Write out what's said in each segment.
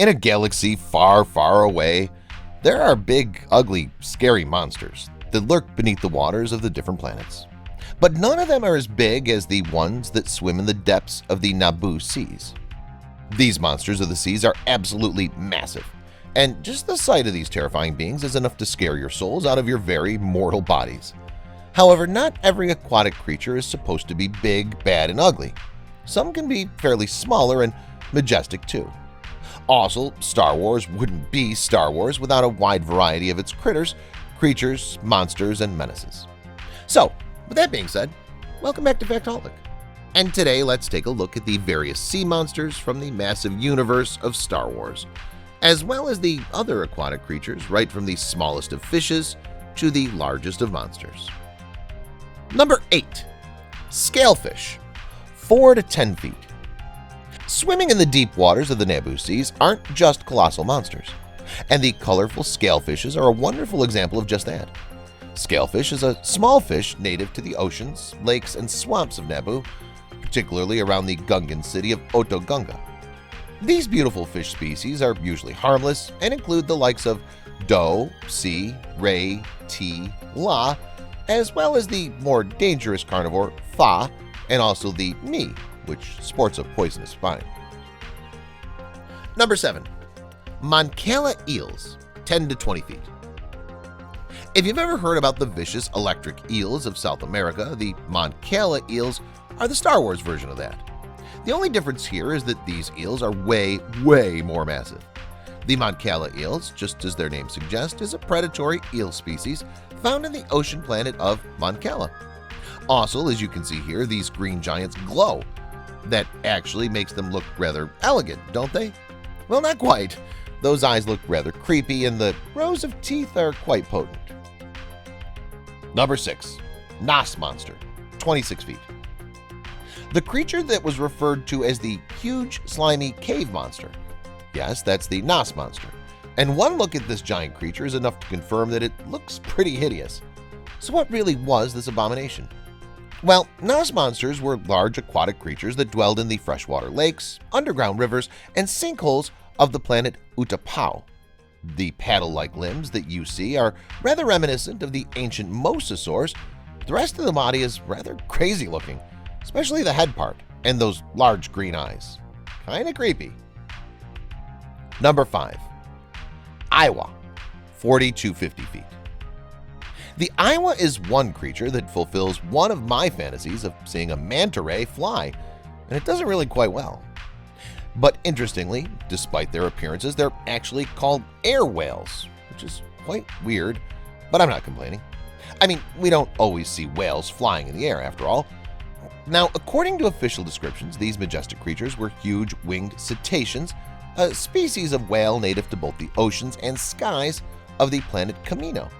In a galaxy far, far away, there are big, ugly, scary monsters that lurk beneath the waters of the different planets. But none of them are as big as the ones that swim in the depths of the Naboo seas. These monsters of the seas are absolutely massive, and just the sight of these terrifying beings is enough to scare your souls out of your very mortal bodies. However, not every aquatic creature is supposed to be big, bad, and ugly. Some can be fairly smaller and majestic too. Also, Star Wars wouldn't be Star Wars without a wide variety of its critters, creatures, monsters, and menaces. So, with that being said, welcome back to Factaholic. And today let's take a look at the various sea monsters from the massive universe of Star Wars, as well as the other aquatic creatures right from the smallest of fishes to the largest of monsters. Number 8. Scalefish, 4 to 10 feet. Swimming in the deep waters of the Naboo seas aren't just colossal monsters, and the colorful scalefishes are a wonderful example of just that. Scalefish is a small fish native to the oceans, lakes, and swamps of Naboo, particularly around the Gungan city of Otoh. These beautiful fish species are usually harmless and include the likes of doe, sea, ray, tea, la, as well as the more dangerous carnivore fa, and also the ni, which sports a poisonous spine. Number 7. Mancala Eels, 10 to 20 feet. If you've ever heard about the vicious electric eels of South America, the Mancala eels are the Star Wars version of that. The only difference here is that these eels are way more massive. The Mancala eels, just as their name suggests, is a predatory eel species found in the ocean planet of Mancala. Also, as you can see here, these green giants glow. That actually makes them look rather elegant, don't they? Well, not quite. Those eyes look rather creepy and the rows of teeth are quite potent. Number 6. Nas Monster, 26 feet. The creature that was referred to as the huge, slimy cave monster. Yes, that's the Nas Monster. And one look at this giant creature is enough to confirm that it looks pretty hideous. So what really was this abomination? Well, Nas monsters were large aquatic creatures that dwelled in the freshwater lakes, underground rivers, and sinkholes of the planet Utapau. The paddle-like limbs that you see are rather reminiscent of the ancient mosasaurs. The rest of the body is rather crazy looking, especially the head part and those large green eyes. Kinda creepy. Number 5. Aqua, 40 to 50 feet. The Aqua is one creature that fulfills one of my fantasies of seeing a manta ray fly, and it does it really quite well. But interestingly, despite their appearances, they're actually called air whales, which is quite weird, but I'm not complaining. I mean, we don't always see whales flying in the air after all. Now, according to official descriptions, these majestic creatures were huge winged cetaceans, a species of whale native to both the oceans and skies of the planet Camino.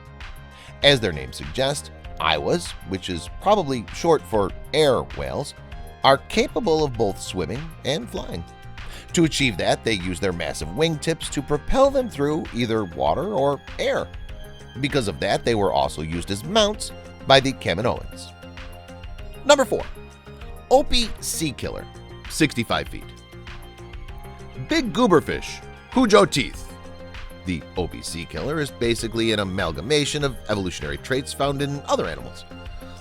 As their name suggests, Aquas, which is probably short for air whales, are capable of both swimming and flying. To achieve that, they use their massive wingtips to propel them through either water or air. Because of that, they were also used as mounts by the Kaminoans. Number 4. Opie Sea Killer, 65 feet. Big gooberfish, Hujo teeth. The Opie Sea Killer is basically an amalgamation of evolutionary traits found in other animals.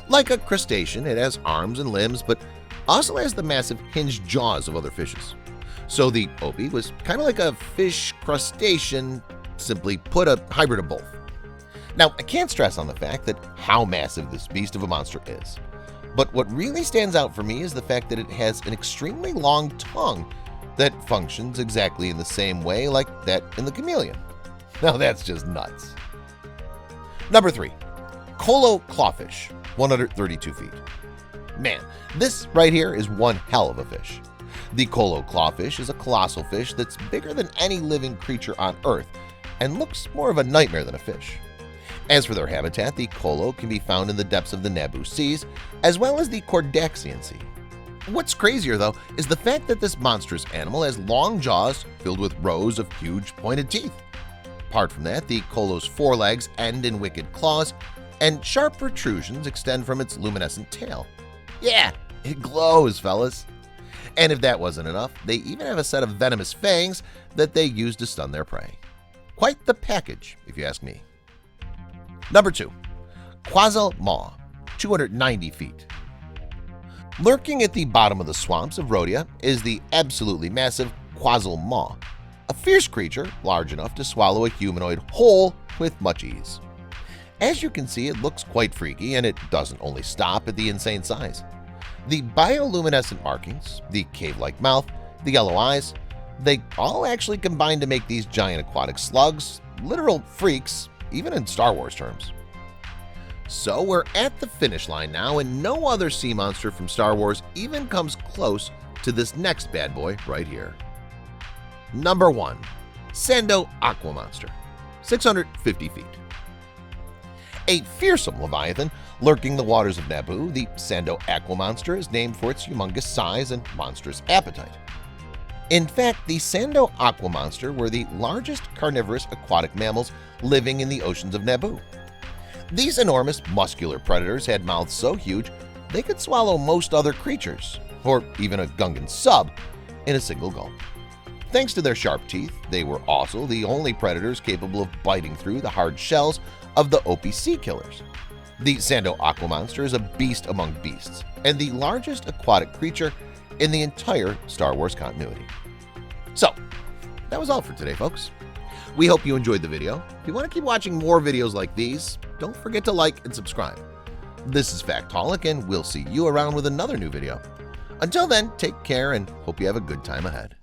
Like a crustacean, it has arms and limbs, but also has the massive hinged jaws of other fishes. So the Opie was kind of like a fish crustacean, simply put, a hybrid of both. Now, I can't stress on the fact that how massive this beast of a monster is. But what really stands out for me is the fact that it has an extremely long tongue that functions exactly in the same way like that in the chameleon. Now that's just nuts. Number 3. Colo Clawfish, 132 feet. Man, this right here is one hell of a fish. The Colo Clawfish is a colossal fish that's bigger than any living creature on Earth and looks more of a nightmare than a fish. As for their habitat, the Colo can be found in the depths of the Naboo seas as well as the Cordaxian Sea. What's crazier though is the fact that this monstrous animal has long jaws filled with rows of huge pointed teeth. Apart from that, the Colo's forelegs end in wicked claws, and sharp protrusions extend from its luminescent tail. Yeah, it glows, fellas. And if that wasn't enough, they even have a set of venomous fangs that they use to stun their prey. Quite the package, if you ask me. Number 2. Quasal Maw, 290 feet. Lurking at the bottom of the swamps of Rhodia is the absolutely massive Quasal Maw, a fierce creature large enough to swallow a humanoid whole with much ease. As you can see, it looks quite freaky, and it doesn't only stop at the insane size. The bioluminescent markings, the cave-like mouth, the yellow eyes, they all actually combine to make these giant aquatic slugs literal freaks, even in Star Wars terms. So we're at the finish line now, and no other sea monster from Star Wars even comes close to this next bad boy right here. Number 1. Sando Aqua Monster, 650 feet. A fearsome leviathan lurking the waters of Naboo, the Sando Aqua Monster is named for its humongous size and monstrous appetite. In fact, the Sando Aqua Monster were the largest carnivorous aquatic mammals living in the oceans of Naboo. These enormous muscular predators had mouths so huge they could swallow most other creatures, or even a Gungan sub, in a single gulp. Thanks to their sharp teeth, they were also the only predators capable of biting through the hard shells of the Opie Sea Killers. The Sando Aqua Monster is a beast among beasts and the largest aquatic creature in the entire Star Wars continuity. So, that was all for today, folks. We hope you enjoyed the video. If you want to keep watching more videos like these, don't forget to like and subscribe. This is Factaholic, and we'll see you around with another new video. Until then, take care and hope you have a good time ahead.